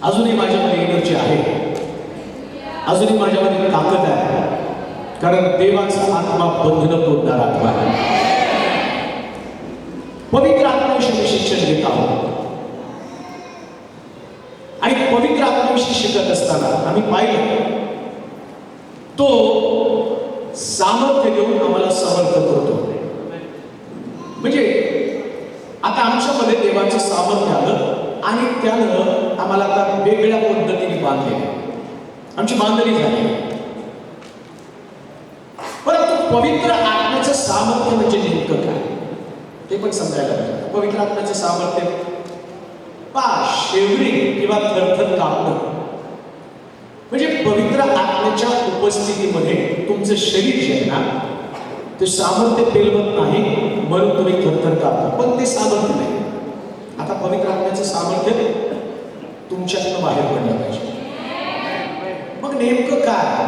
अजूनही माझ्यामध्ये एनर्जी आहे, अजूनही माझ्यामध्ये ताकद आहे, कारण देवाचा आत्मा बंधन तोडणारा आत्मा आहे. पवित्र आत्म्याविषयी मी शिक्षण घेत आहोत आणि पवित्र आत्म्याविषयी शिकत असताना आम्ही पाहिलं तो सामर्थ्य देऊन आम्हाला समर्थ करतो. म्हणजे आता आमच्यामध्ये देवाचं सामर्थ्य आलं आणि त्यानं आम्हाला आता वेगळ्या पद्धतीने बांधले, आमची बांधणी झाली. परंतु पवित्र आत्म्याचं सामर्थ्य म्हणजे नेमकं काय ते पण समजायला पाहिजे. पवित्र आत्म्याचं सामर्थ्य शेवरी किंवा थरथर कापणं म्हणजे पवित्र आत्म्याच्या उपस्थितीमध्ये तुमचं शरीर जे आहे ना ते सामर्थ्य पेलवत नाही म्हणून तुम्ही थरथर कापता, पण ते सामर्थ्य नाही. आता पवित्र आत्म्याचं सामर्थ्य तुमच्यातनं बाहेर पडलं पाहिजे. मग नेमकं काय?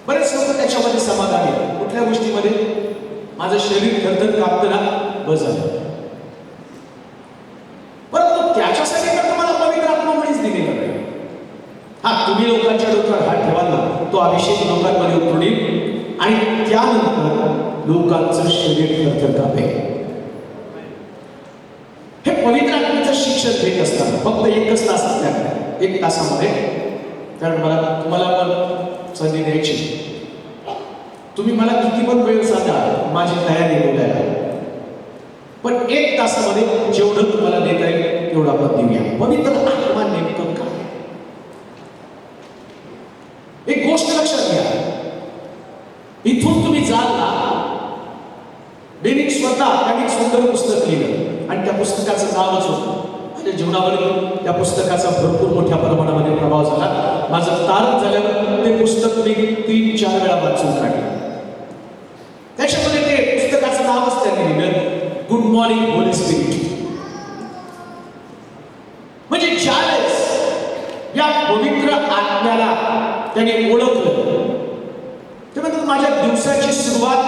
बरेच लोक त्याच्यामध्ये समाधानी आहेत. कुठल्या गोष्टीमध्ये? माझं शरीर थरथर कापतं ना, बस झालं. परंतु त्याच्यासाठी तर तुम्हाला पवित्र आत्मा मुळीच दिलेला नाही. हा, तुम्ही लोकांच्या डोक्यावर हात ठेवाल ना, तो अभिषेक लोकांमध्ये उतरून येईल आणि त्यानंतर लोकांचं शरीर थरथर कापेल. हे पवित्र आत्म्याचं शिक्षण घेत असताना फक्त एकच तास असल्याकडे, एक तासामध्ये, कारण मला तुम्हाला पण संधी द्यायची. तुम्ही मला किती पण वेळ सांगा, माझी तयारी बोलायला, पण एक तासामध्ये जेवढं तुम्हाला देता येईल तेवढं आपण देऊया. पवित्र आत्मा नेमकं काय? एक गोष्ट लक्षात घ्या, इथून तुम्ही जाल ना, डेनिक स्वतः त्यांनी एक सुंदर पुस्तक लिहिलं आणि त्या पुस्तकाचं नावच होतं. माझ्या जीवनावर त्या पुस्तकाचा भरपूर मोठ्या प्रमाणामध्ये प्रभाव झाला. माझं तारण झाल्यावर ते पुस्तक मी 3-4 वेळा वाचून काढलं. त्याच्यामध्ये ते पुस्तकाचं नावच त्यांनी लिहिलं, गुड मॉर्निंग होली स्पिरिट. म्हणजे ज्यावेळेस या पवित्र आत्म्याला त्याने ओळखलं ते म्हणतात माझ्या दिवसाची सुरुवात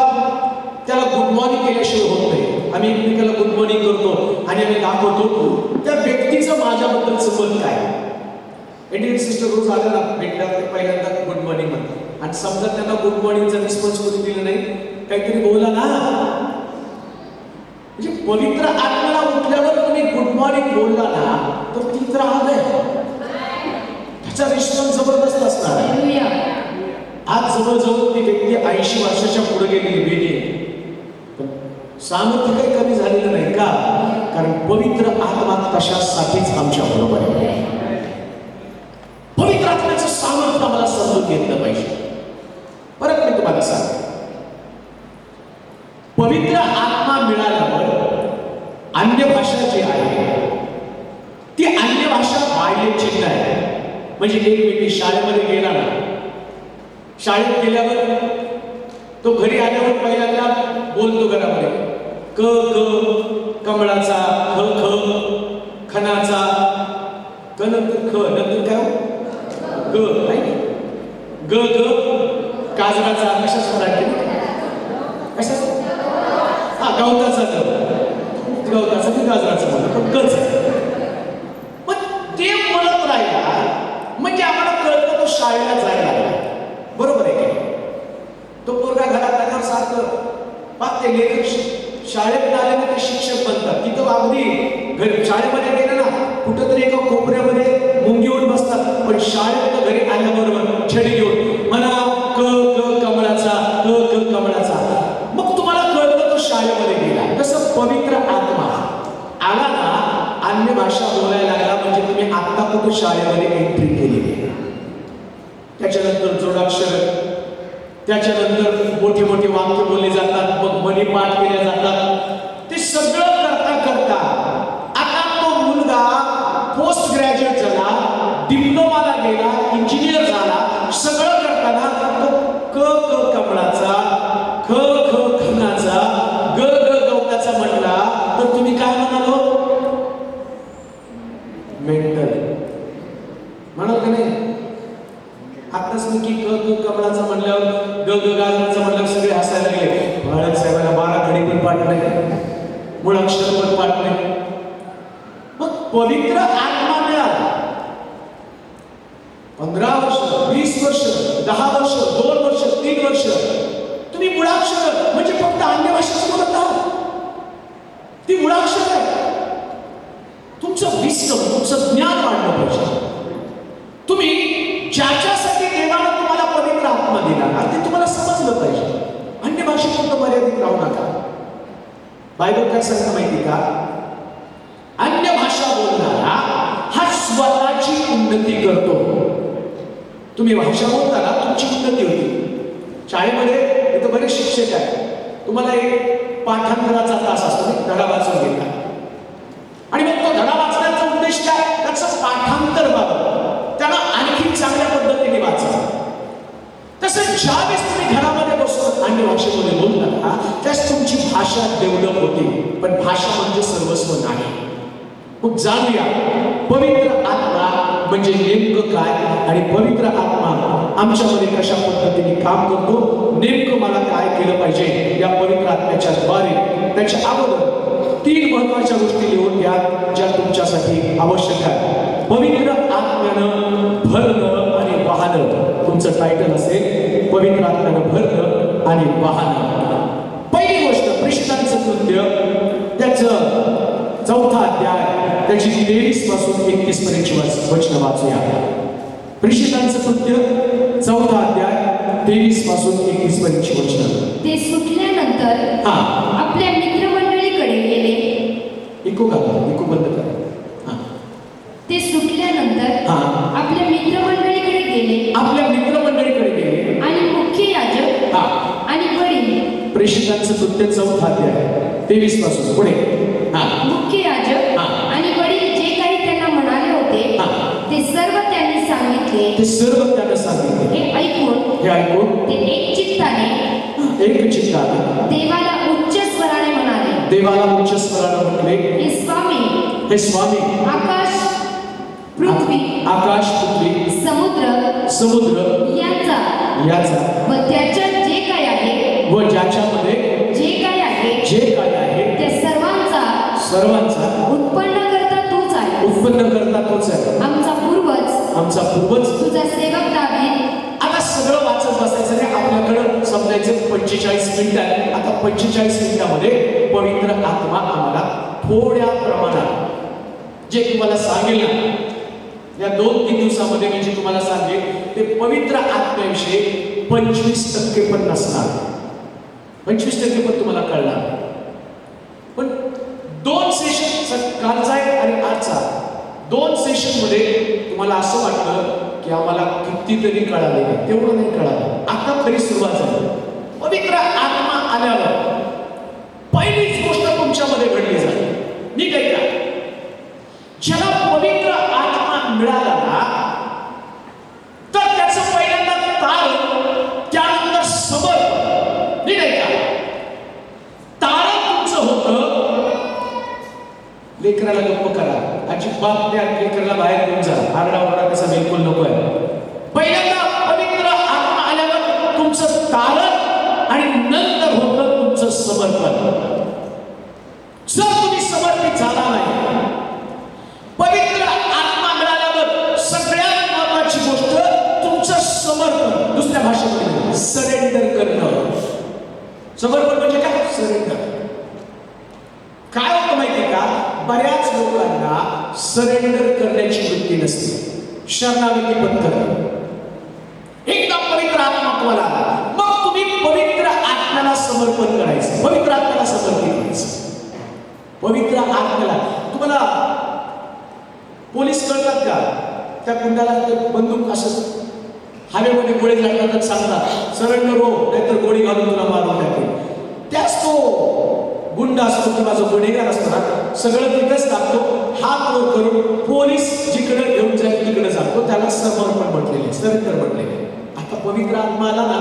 त्याला गुड मॉर्निंग केल्याशिवाय होत नाही. आम्ही एकमेकाला गुड मॉर्निंग करतो आणि आम्ही दाखवतो त्या व्यक्तीचं माझ्याबद्दलचं मत काय. इंडियन सिस्टर रोज आल्या ना भेटला पहिल्यांदा गुड मॉर्निंग म्हणतात आणि समजा त्यांना गुड मॉर्निंगचा रिस्पॉन्स कोणी दिला नाही, काहीतरी बोला ना. म्हणजे पवित्र आत्म्याला उठल्यावर तुम्ही गुड मॉर्निंग बोलला ना तर ती तर आहे, त्याचा रिस्पॉन्स जबरदस्त असणार आहे. आज जवळजवळ ती व्यक्ती 80 वर्षाच्या पुढे गेलेली वेगळी, सामर्थ्य काही कमी झालेलं नाही का? कारण पवित्र आत्मा तशासाठीच आमच्या बरोबर आहे. पवित्र आत्म्याचं सामर्थ्य आम्हाला समजून घेतलं पाहिजे. परत मी तुम्हाला सांगतो, पवित्र आत्मा मिळाल्यावर अन्य भाषा जी आहे ती अन्य भाषा बाह्य चिन्ह आहे. म्हणजे एक व्यक्ती शाळेमध्ये गेला ना, शाळेत गेल्यावर तो घरी आल्यावर पहिल्यांदा बोलतो घरामध्ये क क कमळाचा, ख ख खनाचा, क नंतर ख नंतर काय ग, ग ग काजराचा, कशाच मराठी कशाच, हा गवताचा गवताचा की गाजराचा म्हणा, पण कच. पण ते बोलत राहिला म्हणजे आम्हाला कळतं तो शाळेला जायला लागला. बरोबर आहे की? तो पोरगा घरात आल्यावर सारखं पाहते लेखक शाळेत आल्याने ते शिक्षक बनतात. तिथं अगदी शाळेमध्ये गेलं ना कुठंतरी एका कोपऱ्यामध्ये मुंगीवर बसतात, पण शाळेत घरी आल्याबरोबर छडी घेऊन म्हणा क क कमळाचा, क क कमळाचा. मग तुम्हाला कळतं तो शाळेमध्ये गेला. तसं पवित्र आत्मा आला ना, अन्य भाषा बोलायला लागला म्हणजे तुम्ही आत्ता कुठं शाळेमध्ये एंट्री केलेली आहे. त्याच्यानंतर जोडाक्षर, त्याच्यानंतर मोठी मोठी वाक्य बोलली जातात, मग मनी पाठ केल्या जातात. ते सगळं करता करता आता तो मुलगा पोस्ट ग्रॅज्युएट झाला, डिप्लोमाला गेला, इंजिनियर झाला, सगळं की क क कमळाचं म्हणल्यावर ग ग गाजराचं म्हणल्यावर सगळे हसायला लागले. बाळक साहेबांना 12 खडी पण पाठ नाही, मूळाक्षर पण पाठ नाही. मग पवित्र आत्मा मिळाला. 15 वर्ष, 20 वर्ष, 10 वर्ष, 2 वर्ष, 3 वर्ष तुम्ही मूळाक्षर म्हणजे फक्त अन्य भाषेत बोलत आहात. ती मूळाक्षर आहे. तुमचं विस्कम, तुमचं ज्ञान वाढलं पाहिजे. तुम्ही ज्याच्यासाठी देवानं तुम्हाला पवित्र आत्मा दिला ना ते तुम्हाला समजलं पाहिजे. अन्य भाषेत मर्यादित राहू नका. बायबल काय सांगतं माहिती का? अन्य भाषा बोलणारा हा स्वतःची उन्नती करतो. तुम्ही भाषा बोलताना तुमची उन्नती होती. शाळेमध्ये इथं बरेच शिक्षक आहेत. तुम्हाला एक पाठांतराचा तास असतो, धडा वाचून घेतला आणि मग तो धडा वाचण्याचा उद्देश काय? त्याचं पाठांतर व्हावं, त्याला आणखी चांगल्या पद्धतीने वाचावं. तसं ज्यावेळेस तुम्ही घरामध्ये बसून अन्य भाषेमध्ये बोलता त्यास तुमची भाषा डेव्हलप होते. पण भाषा म्हणजे सर्वस्व नाही. मग जाणूया पवित्र आत्मा म्हणजे नेमकं काय आणि पवित्र आत्मा आमच्यामध्ये कशा पद्धतीने काम करतो, नेमकं मला काय केलं पाहिजे या पवित्र आत्म्याच्या द्वारे. त्याच्या अगोदर 3 महत्वाच्या गोष्टी लिहून घ्या ज्या तुमच्यासाठी आवश्यक आहे. पवित्र आत्म्यानं भरणं आणि वाहनं. तुमचं टायटल असेल पवित्र आत्म्यानं भरणं आणि वाहनं. पहिली गोष्ट प्रेषितांचं कृत्य त्याचं 4था अध्याय त्याची 23 पासून 31 पर्यंतची वचनं वाचूया. प्रेषितांचं कृत्य 4था अध्याय 23 पासून 31 पर्यंतची वचनं. ते सुटल्यानंतर आपल्या मित्रमंडळीकडे गेले. इको बंद करा. ते सुटल्यानंतर आपल्या मित्रमंडळीकडे गेले. आपल्या मित्रमंडळीकडे गेले आणि मुख्य याजक आणि वडील. प्रेषितांचं कृत्य 4था अध्याय 23 पासून पुढे. मुख्य याजक आणि वडील जे काही त्यांना म्हणाले होते ते सर्व त्यांनी सांगितले. हे ऐकून ते एक चित्ताने देवाला उच्च स्वराने म्हणाले, हे स्वामी, आकाश पृथ्वी, समुद्र याचा व त्याच्यात जे काय आहे, व ज्याच्यामध्ये जे काय आहे त्या सर्वांचा उत्पन्नकर्ता तूच आहे. आमचा पूर्वज तुझा सेवक दावीद. आता सगळं वाचत बसायचं नाही. आपल्याकडं समजायचं 45 मिनिटं आहे. आता 45 मिनिटामध्ये पवित्र आत्मा आम्हाला थोड्या प्रमाणात जे तुम्हाला सांगेल ना या 2-3 दिवसामध्ये मी जे तुम्हाला सांगेल ते पवित्र आत्म्याविषयी 25% पण नसणार. 25% पण तुम्हाला कळणार. पण 2 सेशन, कालचा आणि आजचा 2 सेशन मध्ये तुम्हाला असं वाटलं की आम्हाला कितीतरी कळाले. तेवढं नाही कळालं. आता खरी सुरुवात झाली. पवित्र आत्मा आल्यावर पहिलीच गोष्ट तुमच्यामध्ये घडली झाली. नीट ऐका. ज्याला पवित्र आत्मा मिळाला ना तर त्याचं पहिल्यांदा तारण, त्यानंतर समर्पण. नीट ऐका. तारण तुमचं होतं लेकराला गप्प करा. अजिबात त्या लेकराला बाहेर घेऊन जा. आरडाओरडा कसा बिलकुल नको आहे. पहिल्यांदा पवित्र आत्मा आल्यावर तुमचं तारण आणि नंतर होतं तुमचं समर्पण. जर तुम्ही समर्पित झाला नाही, पवित्र आत्मा मिळाल्यावर सगळ्यात महत्वाची गोष्ट तुमचं समर्पण. दुसऱ्या भाषेमध्ये सरेंडर करणं. समर्पण म्हणजे काय? सरेंडर. काय होतं माहिती का? बऱ्याच लोकांना सरेंडर करण्याची वृत्ती नसते. शरणागती पद्धत. एकदा पवित्र आत्मा तुम्हाला आला मग तुम्ही पवित्र आत्म्याला समर्पण करायचं. पवित्र आत्म्याला समर्पित करायचं. पवित्र आत्म्याला तुम्हाला पोलीस कळतात का? त्या गुंडाला बंदूक असं हवेमध्ये गोळी घालतात, सांगतात सरेंडर हो नाहीतर गोळी घालून तुला मारून टाकेल. त्याच तो गुंडा असतो किंवा जो गुन्हेगार असतो ना सगळं तिथंच टाकतो. हात वर करून पोलीस जिकडे घेऊन जाईल तिकडे जातो. त्याला समर्पण म्हटलेले, सरेंडर म्हटलेले. आता पवित्र आत्मा आला ना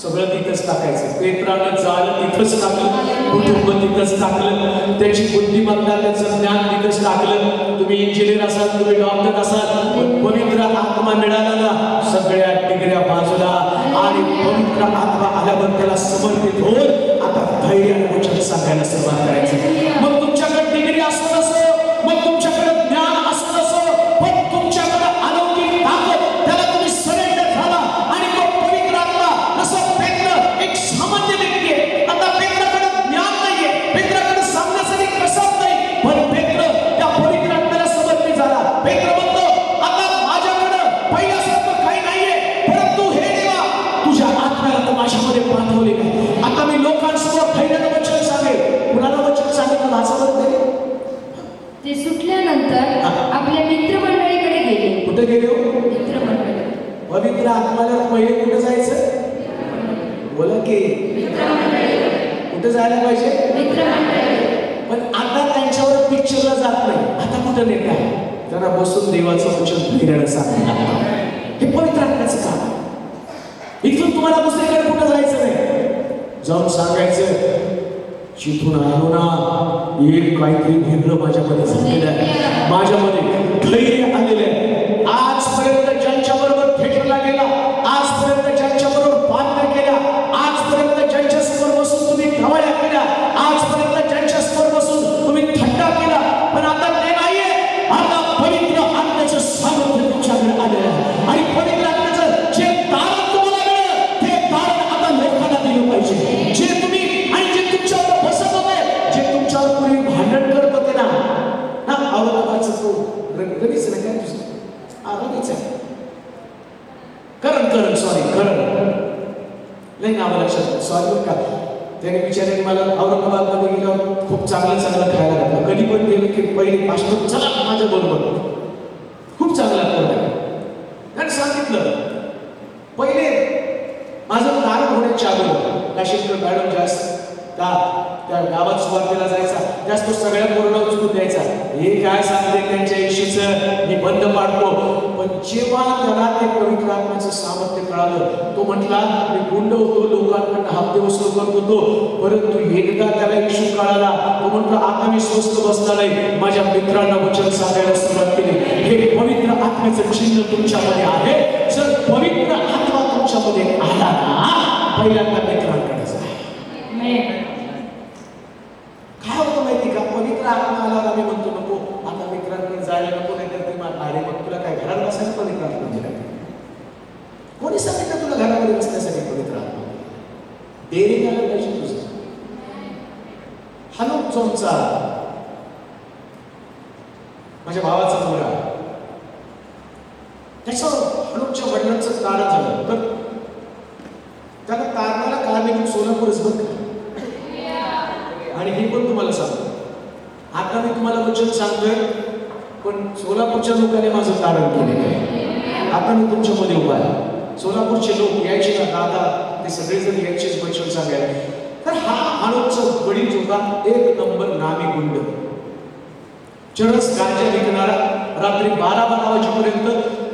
सगळं तिथंच टाकायचं. पेत्रानं जाळ तिथंच टाकलं, कुटुंब तिथंच टाकलं, त्याची बुद्धिमत्ता त्याचं ज्ञान तिथंच टाकलं. तुम्ही इंजिनियर असाल, तुम्ही डॉक्टर असाल, पण पवित्र आत्मा मिळाला ना सगळ्या डिग्र्या पवित्र आत्मा आल्यावर त्याला समर्पित होऊन आता धैर्याने वचन सांगायला सुरुवात करायची. मग तुमच्याकडे डिग्री असत असो, मग तुमच्याकडे ज्ञान असत असो, पण तुमच्याकडे अलौकिक ताकद, त्याला तुम्ही सरेंडर झाला आणि तो पवित्र आत्मा जसं पेत्र एक सामान्य व्यक्ती आहे. आता पेत्राकडे ज्ञान नाहीये, पेत्राकडे सांगण्यासाठी कसं नाही, पण पेत्र त्या पवित्र आत्म्याला समर्पित झाला. पेत्र म्हणतो आता माझ्याकडे पहिल्यासारखं काही नाहीये, परंतु हे देवा तुझ्या आत्म्याला तर माझ्यामध्ये पाठवले नाही. आता मी लोकांसमोर धैर्याने वचन सांगेल. कुणाला वचन सांगितलं वाचवत नाही. ते सुटल्यानंतर आपल्या मित्रमंडळीकडे गेले. कुठे गेले हो? मित्रमंडळी. पवित्र आत्म्याला पहिले कुठे जायचं? बोला की कुठे जायला पाहिजे? मित्रमंडळी. पण आता त्यांच्यावर पिक्चरला जात नाही. आता कुठं नेत आहे? जरा बसून देवाचं वचन धैर्याने सांगा. हे पवित्र आत्म्याचं काम आहे. इथून तुम्हाला दुसरीकडे कुठं जायचं नाही. जाऊन सांगायचं जिथून आलो ना, एक काहीतरी वेगळं माझ्यामध्ये झालेलं आहे, माझ्यामध्ये धैर्य आलेलं आहे. आजपर्यंत ज्यांच्याबरोबर थिएटरला गेला, आजपर्यंत ज्यांच्याबरोबर बातम्या केल्या, आजपर्यंत ज्यांच्या समोर बसून तुम्ही गवाळ्या केल्या, आजपर्यंत ज्यांच्या समोर बसून तुम्ही थट्टा केला, पण आता ते नाहीये. आता पवित्र आत्म्याचं सामर्थ्य तुमच्याकडे आलेलं आहे आणि पवित्र आत्म्याचं जे दान तुम्हाला मिळालं, ते दान आता लोकांना दिलं पाहिजे. जे तुम्ही आणि जे तुमच्यावर बसत होते, जे तुमच्यावर पूर्वी भांडण करत होते ना, औरंगाबादचा तो रंगणीच नाही काय तुझं आरोग्यच आहे. करण नाही नाव लक्षात सॉरी का त्याने विचारले मला औरंगाबादमध्ये गेल्यावर खूप चांगलं खायला घातलं. कधी पण गेलो की पहिले पाचशे चला माझ्या बरोबर खूप चांगला त्याने सांगितलं. पहिले माझं कारण होण्याच्या अगोदर काशीकर मॅडम जास्त त्या गावात सुरुवातीला जायचा, जास्त सगळ्या पोरांना उचलून द्यायचा. हे काय सांगते त्यांच्या इशीचं मी बंद पाडतो. पण जेव्हा त्याला ते पवित्र आत्म्याचं सामर्थ्य कळालं, तो म्हटला मी गुंड होतो, लोकांकडून हप्ते वसूल करत होतो, परंतु एकदा त्याला इशू कळाला. तो म्हटला आता मी स्वस्त बसणार आहे, माझ्या मित्रांना वचन सांगायला सुरुवात केली. हे पवित्र आत्म्याचं चिन्ह तुमच्यामध्ये आहे. जर पवित्र आत्मा तुमच्यामध्ये आला ना, पहिल्यांदा मित्रांकडे जा. काय होतं माहिती का, पवित्र आत्मा आला आम्ही म्हणतो नको आता मित्रांकडे जायला नको, नाही तर ती अरे मग तुला काय घरात बसायला पवित्र आत्मा दिला? कोणी सांगितलं तुला घरामध्ये बसण्यासाठी पवित्र आत्मा? डेअरिंग आलं पाहिजे तुझं. हनुक जोमचा माझ्या भावाचा मुलगा, त्याचं हनुकच्या वडिलांचं कारण झालं, तर त्याला तारणाला कारणीभूत सोलापूरच बघ. आणि हे पण तुम्हाला सांगतो, आता मी तुम्हाला वचन सांगतोय, पण सोलापूरच्या लोकांनी माझं कारण केलेलं आहे. आता मी तुमच्यामध्ये उभा आहे. सोलापूरचे लोक यायचे ना दादा, ते सगळेजण यायचेच वचन सांगायला. तर हा हनुकचा वडील होता एक नंबर नामी गुंड, चरस गांजा विकणारा. रात्री 12-12 वाजेपर्यंत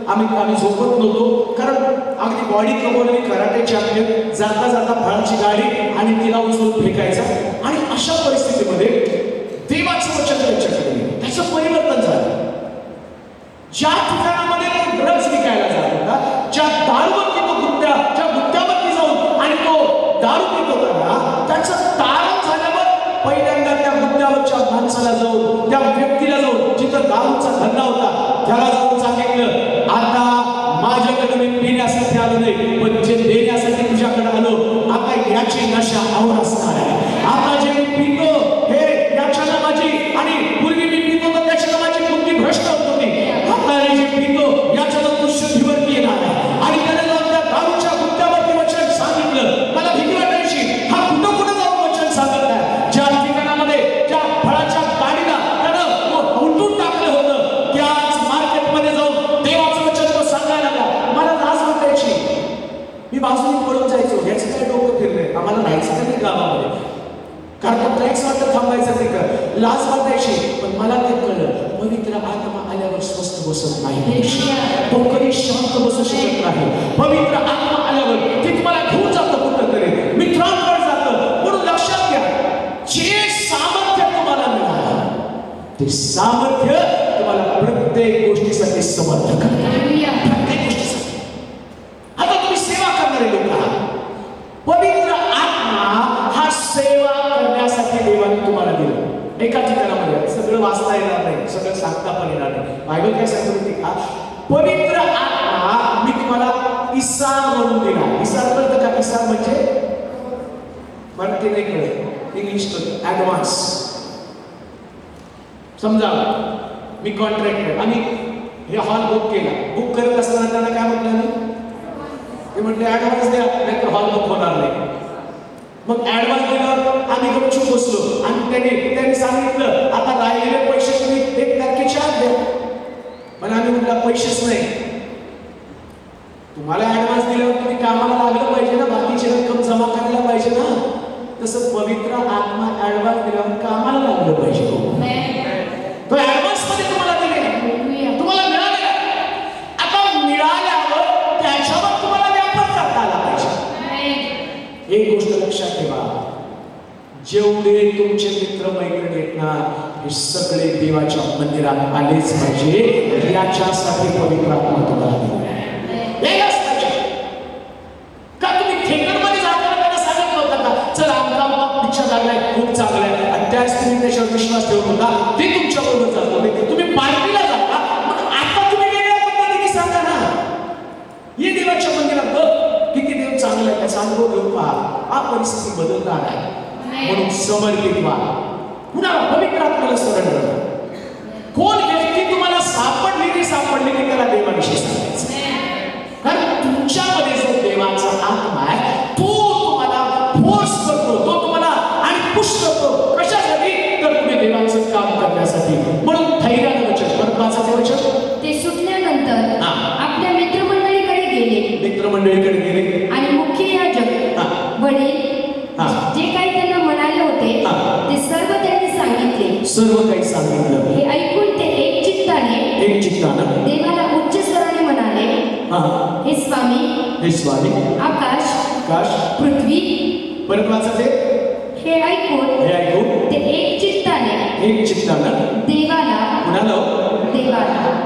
आम्ही झोपत नव्हतो, कारण अगदी बॉडी कमवलेली कराटे चॅम्पियन, जाता जाता फळाची गाडी आणि तिला उचलून फेकायचा. आणि अशा परिस्थितीमध्ये देवाचं वचन त्यांच्याकडे गेलं, त्याचं परिवर्तन झालं. ज्या ठिकाणामध्ये तो ड्रग्ज विकायला जात होता, ज्या दारूवरती तो ज्या गुत्त्यावरती जाऊन आणि तो दारू पित होता ना, त्याचं तारण झाल्यावर पहिल्यांदा त्या गुत्त्यावरच्या माणसाला जाऊन, त्या व्यक्तीला जाऊन, जिथं दारूचा धंदा होता त्याला जाऊन सांगितलं, आता माझ्याकडे मी पिण्यासाठी आलो नाही, पण जे देण्यासाठी तुझ्याकडे आलो, आता याची नशा और असणार आहे. आता जे मी पितो हे याच्यानं माझी, आणि पूर्वी मी पितो तर त्याच्यानं माझी बुद्धी भ्रष्ट होत होती, आता जे पितो याच्यानं तू शुद्धीवरती येणार आहे. आणि त्याने जाऊन त्या दारूच्या गुत्त्यावरती वचन सांगितलं. मला भीती वाटायची, हा कुठं कुठं जाऊन वचन सांगत आहे. ज्या ठिकाणामध्ये ज्या फळाच्या गाडीला त्यानं उलटून टाकलं होतं, त्याच मार्केटमध्ये जाऊन देवाचं वचन तो सांगायला लागला. मला लाज वाटायची, मी बाजूने पळून जायचो. याचं काय डोकं फिरलंय, आम्हाला राहायचं का नाही गावामध्ये, कारण टॅक्स वाटत थांबायचं तिकडं, लाज वाटायची. पण मला ते कळलं, पवित्र आत्मा आल्यावर स्वस्त बसत नाही, तो कधी शांत बसू शकत नाही. पवित्र आत्मा आल्यावर ते तुम्हाला घेऊन जातं कुठं तरी, मित्रांकडे जातं. म्हणून लक्षात घ्या, जे सामर्थ्य तुम्हाला मिळालं, ते सामर्थ्य तुम्हाला प्रत्येक गोष्टीसाठी समर्थ करतं. प्रत्येक गोष्टीसाठी. आता तुम्ही सेवा करणारे लोक आहात, एका ठिकाणामध्ये सगळं वाचता येणार नाही, सगळं सांगता पण येणार नाही. बायबल काय सांगतो माहिती का? पवित्र आत्मा मी तुम्हाला इसार म्हणून दिला. इसार कळतं का? इसार म्हणजे मला ते नाही कळत, इंग्लिश कळतं, ऍडव्हान्स. समजा मी कॉन्ट्रॅक्टर, आम्ही हे हॉल बुक केला. बुक करत असताना त्यांना काय म्हटलं मी? ते म्हटले ऍडव्हान्स द्या, नाहीतर हॉल बुक होणार नाही. मग ऍडव्हान्स दिल्यावर आम्ही गपचूप बसलो आणि त्यांनी सांगितलं आता राहिलेले पैसे तुम्ही 1 तारखेच्या आत द्या. पण आम्ही म्हटलं पैसेच नाही. तुम्हाला ऍडव्हान्स दिल्यावर तुम्ही कामाला लागलं पाहिजे ना, बाकीची रक्कम जमा करायला पाहिजे ना. तसं पवित्र आत्मा ऍडव्हान्स दिल्यावर कामाला लागलं पाहिजे. तो ऍडव्हान्स मध्ये तुम्हाला दिले, तुम्हाला मिळाले. आता मिळाल्यावर त्याच्यावर तुम्हाला व्यापार करता आला पाहिजे. एक गोष्ट लक्षात ठेवा, जेवढे तुमचे मित्र मैत्रिणी आहेत ना, हे सगळे देवाच्या मंदिरात आलेच पाहिजे. याच्यासाठी पवित्र आत्मा तुम्हाला दिला. का तुम्ही थिएटरमध्ये जाताना त्यांना सांगत नव्हता का चला आमचा पिक्चर लागलाय, खूप चांगला आहे, आणि त्याच तुम्ही त्याच्यावर विश्वास ठेवत होता, ते तुमच्या बरोबर जात होते. तुम्ही पार्टीला जाता, मग आता तुम्ही वेगळ्या पद्धतीने सांगा ना. हे देवाच्या मंदिरात बघ किती देव चांगला आहे, त्याचा अनुभव घेऊन पहा. हा परिस्थिती बदलणार आहे. म्हणून समर्पित व्हा. पुन्हा पवित्र आत्म्याला स्मरण करा. कोण व्यक्ती तुम्हाला सापडली नाही सापडली की त्याला देवाविषयी सांगायचं. कारण तुमच्यामध्ये जो देवाचा आत्मा आहे तो तुम्हाला फोर्स करतो, तो तुम्हाला आणि पुश करतो. कशासाठी? तर तुम्ही देवाचं काम करण्यासाठी. म्हणून धैर्यानं वचन, परत वाचायचं वचन. ते सुटल्यानंतर आपल्या मित्रमंडळीकडे गेले. मित्रमंडळीकडे गेले आणि मुख्य याजक वडील जे काही त्यांना म्हणाले होते ते सर्व त्यांनी सांगितले. सर्व काही सांगितलं. हे ऐकून ते एक चित्तानं देवाला उच्च स्वराने म्हणाले, हे स्वामी, आकाश, पृथ्वी. परत वाचायचे. हे ऐकून ते एक चित्तानं देवाला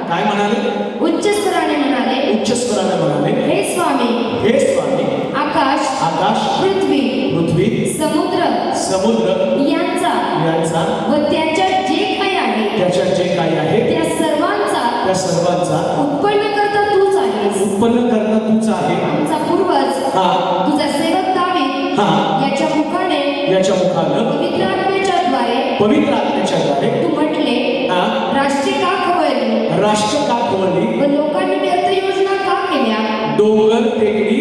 काय म्हणाले? उच्च स्वराने म्हणाले, हे स्वामी, आकाश, पृथ्वी, समुद्र यांचा व त्याच्यात जे काही आहे त्या सर्वांचा उत्पन्न करता तूच आहेस. आमचा पूर्वज तुझा सेवक दावीद याच्या मुखानं पवित्र आत्म्याच्या द्वारे तू म्हटले, राष्ट्र का खवळली व लोकांनी व्यर्थ योजना का केल्या. डोंगर टेकडी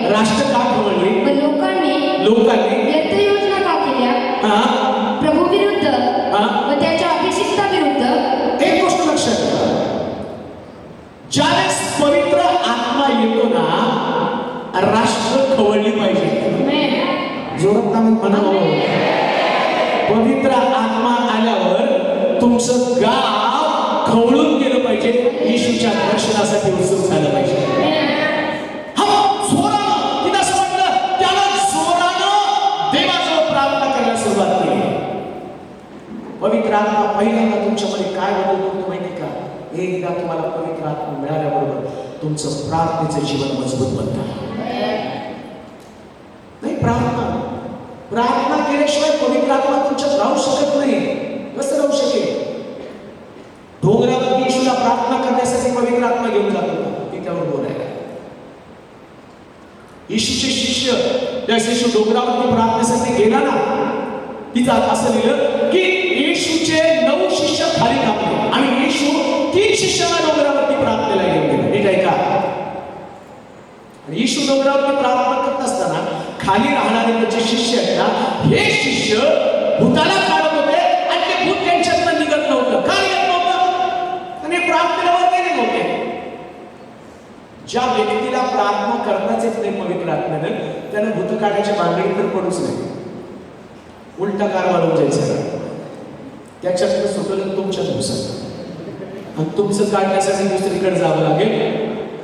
राष्ट्र का खवळली व लोकांनी व्यर्थ योजना का केल्या. प्रभू विरुद्ध व त्याच्या अभिषिक्ताविरुद्ध. एक गोष्ट लक्षात ठेवा, ज्यावेळेस पवित्र आत्मा येतो ना, राष्ट्र खवळली पाहिजे. जोरात म्हणा. पवित्र आत्मा आल्यावर तुमचं गाव खवळून गेलं पाहिजे, येशूच्या दर्शनासाठी उत्सुक झालं पाहिजे. पवित्र आत्मा पहिल्यांदा तुमच्यामध्ये काय बदल करतो माहिती का? एकदा तुम्हाला पवित्र आत्मा मिळाल्याबरोबर तुमचं प्रार्थनेचं जीवन मजबूत बनतं. नाही, प्रार्थना केल्याशिवाय पवित्र आत्मा तुमच्यात राहू शकत नाही. कसं राहू शकेल? डोंगरावरती येशूला प्रार्थना करण्यासाठी पवित्र आत्मा घेऊन जात होता. ती त्यावर बोलायला येशूचे शिष्य त्या डोंगरावरती प्रार्थनेसाठी गेला ना, तिथं असं लिहिलं की येशूचे 9 शिष्य खाली थांबले आणि येशू 3 शिष्यांना डोंगरावरती प्रार्थनेला घेऊन गेला. ठीक आहे का? येशू डोंगरावरती प्रार्थना करत असताना खाली राहणारे त्याचे शिष्य आहेत ना, हे शिष्य भूताला काढत होते आणि ते भूत त्यांच्यातनं निघत नव्हतं. का निघत नव्हतं? आणि प्रार्थनेला वर गेले नव्हते. ज्या व्यक्तीला प्रार्थना करताच येत नाही पवित्र आत्म्यानं, त्यानं भूत काढायच्या मागणी तर पडूच नाही. उलटा कारभार होऊन जायचा. त्याच्यात सुटलं तुमच्यात घुसत आणि तुमचं काढण्यासाठी दुसरीकडे जावं लागेल.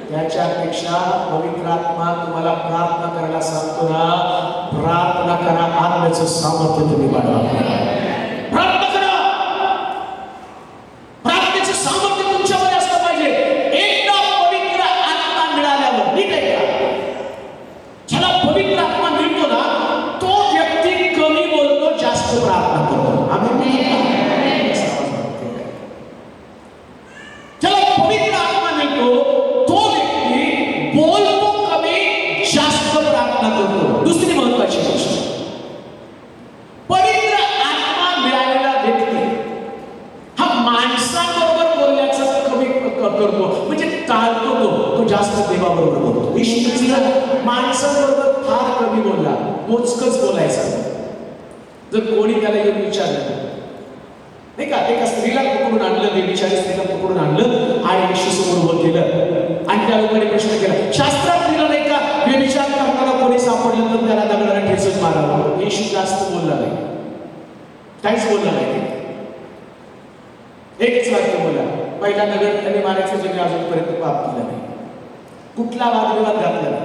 त्याच्यापेक्षा पवित्र आत्मा तुम्हाला प्रार्थना करायला सांगतो ना, प्रार्थना करा. आत्म्याचं सामर्थ्य तुम्ही वाढवा. प्रार्थना करा. प्रार्थनेचं सामर्थ्य तुमच्यामध्ये असलं पाहिजे. एकदा पवित्र आत्मा मिळाल्यावर, ठीक आहे का, ज्याला पवित्र आत्मा मिळतो ना, तो व्यक्ती टाळतो तो जास्त देवाबरोबर बोलतो. येशू ख्रिस्त माणसांबरोबर फार कमी बोलला, मोजकच बोलायचा. जर कोणी त्याला येऊन विचारलं नाही का, एका स्त्रीला पकडून आणलं, देवीच्या स्त्रीला पकडून आणलं आणि येशू समोर उभं केलं आणि त्या लोकांनी प्रश्न केला, शास्त्रात लिहिलं नाही का व्यभिचार करणारा कोणी सापडलं तर त्याला दगडाने ठेचून मारावं? येशू जास्त बोलला नाही, काहीच बोलला नाही. एकच वाक्य बोला, पहिला दगड त्यांनी मारायचं ज्यांनी अजूनपर्यंत पाप केलं नाही, कुठला वादविवाद घातला नाही.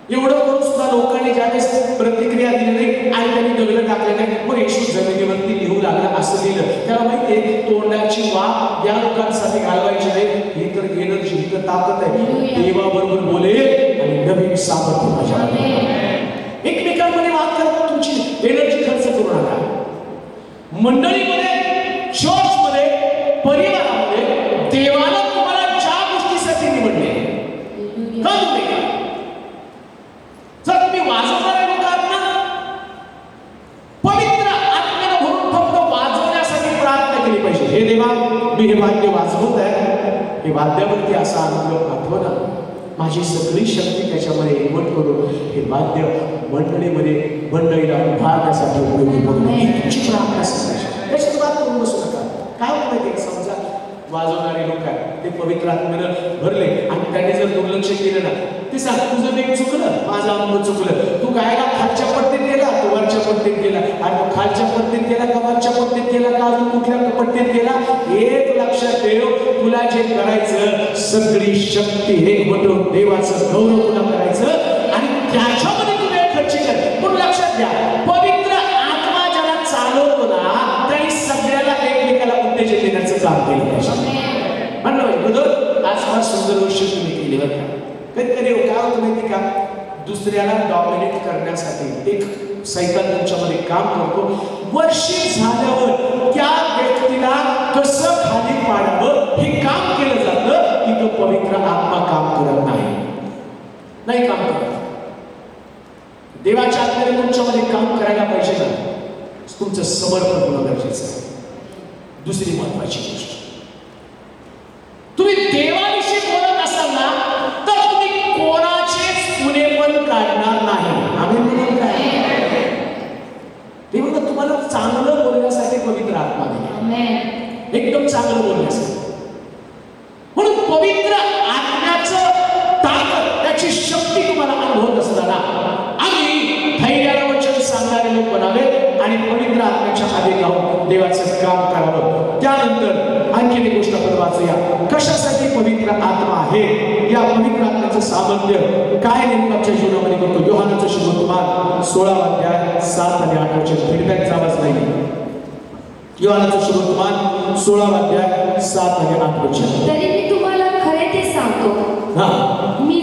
एवढं करून सुद्धा लोकांनी ज्यावेळेस प्रतिक्रिया दिली नाही आणि त्यांनी दगड टाकले नाही, मग येशू जमिनीवरती लिहू लागला असं लिहिलं. त्याला माहितीये तोंडाची वाफ या लोकांसाठी घालवायची नाही, ही तर एनर्जी, ही तर ताकद आहे. देवाबरोबर बोलेल आणि नवीन सामर्थ्य माझ्या. एकमेकांमध्ये वाद करत तुमची एनर्जी खर्च करू नका. मंडळीमध्ये, चर्चमध्ये, परिवारामध्ये देवाला तुम्हाला ज्या गोष्टीसाठी निवडले का तुम्ही का? जर तुम्ही वाजवणारे लोक आहात ना, पवित्र आत्म्यानं भरून फक्त वाजवण्यासाठी प्रार्थना केली पाहिजे. हे देवा, मी हे वाद्य वाजवत आहे, हे वाद्यावरती असा अनुभव पाठव ना, माझी सगळी शक्ती त्याच्यामध्ये एकवट करून हे वाद्य मंडळीला उभारण्यासाठी उपयोगी पडून ही तुमची प्रार्थना असायची. त्याच्यात बात करून बसू नका. काय होत माहिती, समजा वाजवणारे लोक आहेत ते पवित्र आत्म्यानं भरले आणि त्यांनी जर दुर्लक्ष केलं ना, ते सांग तुझं वेग चुकलं, माझा अनुभव चुकलं, तू गायला खालच्या पट्टीत गेला, तू वरच्या पट्टीत गेला, आणि तू खालच्या पट्टीत गेला का वरच्या पट्टीत गेला का अजून कुठल्या पट्टीत गेला. एक लक्षात ठेव, तुला जे करायचं सगळी शक्ती हे म्हणून देवाचं गौरव तुला करायचं आणि त्याच्यामध्ये तू वेळ खर्च कर. पण लक्षात घ्या, पवित्र आत्मा ज्याला चालवतो ना त्यांनी सगळ्याला एकमेकाला उत्तेजन देण्याचं काम केलं पाहिजे. म्हणलं बरोबर, आज फार सुंदर गोष्ट तुम्ही केली बरं का. कधी कधी काय होतं माहिती का, दुसऱ्याला डॉमिनेट करण्यासाठी एक सैतान तुमच्यामध्ये काम करतो. वर्षे झाल्यावर त्या व्यक्तीला कसं खाली पाडावं हे काम केलं जातं की तो पवित्र आत्मा काम करत नाही काम करत. देवाच्या आत्म्याने तुमच्यामध्ये काम करायला पाहिजे ना, तुमचं समर्पण होणं गरजेचं आहे. दुसरी महत्वाची गोष्ट, तुम्ही देवाविषयी बोलत असाल ना तर तुम्ही कोणाचेच पुणेपण काढणार नाही. आम्ही म्हणून काय देवाला तुम्हाला चांगलं बोलण्यासाठी पवित्र आत्मा दिला, एकदम चांगलं बोलण्यासाठी. म्हणून पवित्र आत्म्याचं ताकद, त्याची शक्ती तुम्हाला अनुभवत असताना आम्ही धैर्यानं वचन सांगणारे लोक बनावे आणि पवित्र आत्म्याच्या आधी जाऊन देवाचं काम करावं. त्यानंतर आणखी एक गोष्ट आपण वाचूया, कशासाठी पवित्र आत्मा आहे, या पवित्र आत्म्याचं सामर्थ्य काय नेमकं आमच्या जीवनामध्ये करतो. योहानाचं सुवर्तमान 16 अध्याय 7 आणि 8 वचन. फीडबॅकचा आवाज नाही. योहानाचं सुवर्तमान 16 अध्याय 7 आणि 8 वचन. तरी मी तुम्हाला खरे ते सांगतो, मी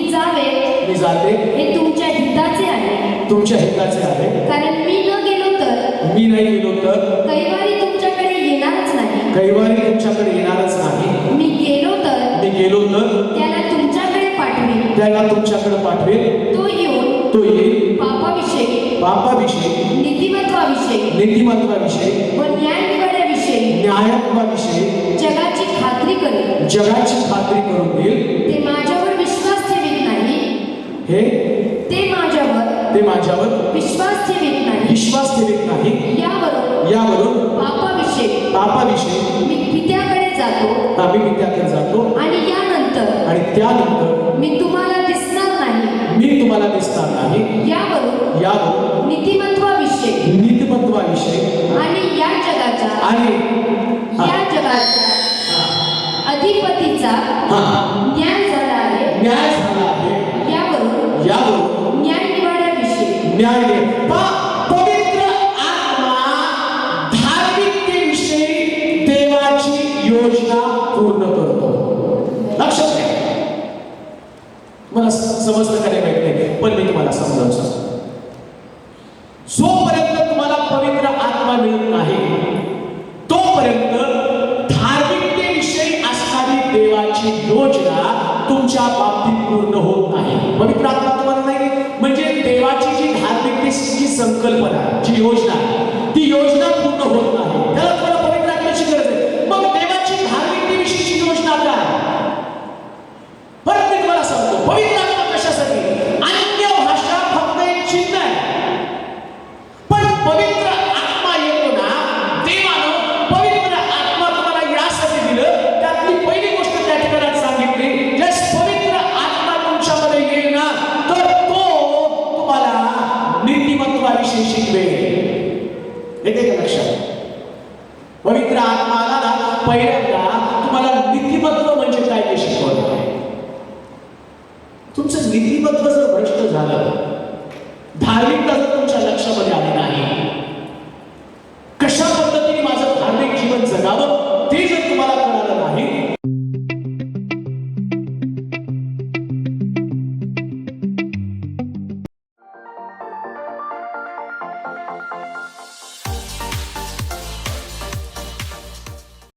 जाते हे तुमच्या हिताचे आहे, तुमच्या हिताचे आहे. कारण मी नाही गेलो तर कैवारी तुमच्याकडे येणारच नाही, कैवारी तुमच्याकडे येणारच नाही. मी गेलो तर त्याला तुमच्याकडे पाठवेल, तो येईल पापाविषयी नीतिमत्वाविषयी व न्यायविषयी जगाची खात्री करून देईल. ते माझ्यावर विश्वास ठेवीत नाही, ते माझ्यावर विश्वास ठेवीत नाही. यावरून पापाविषयी मी पित्याकडे जातो आणि त्यानंतर मी तुम्हाला दिसणार नाही. यावरून नीतिमत्वाविषयी आणि या जगाच्या अधिपतीचा न्याय झाला आहे. यावरून न्याय पवित्र आत्मा धार्मिकतेविषयी देवाची योजना पूर्ण करतो. लक्षात घ्या, मला समजतं का नाही माहित नाही, पण मी तुम्हाला समजावून सांगतो. जोपर्यंत तुम्हाला पवित्र आत्मा मिळत नाही तोपर्यंत धार्मिकतेविषयी असणारी देवाची योजना तुमच्या बाबतीत पूर्ण होत नाही. पवित्र आत्मा तुम्हाला नाही म्हणजे देवाची जी धार्मिकतेची संकल्पना, जी योजना, ती योजना पूर्ण होत नाही. त्याला तुम्हाला पवित्र आत्म्याची गरज आहे. मग देवाची धार्मिकतेविषयीची योजना काय? येते का लक्षात? पवित्र आत्माला ना पहिल्यांदा तुम्हाला नीतिमत्व म्हणजे काय ते शिकवलं आहे. तुमचं नीतिमत्व जर भ्रष्ट झालं, धार्मिक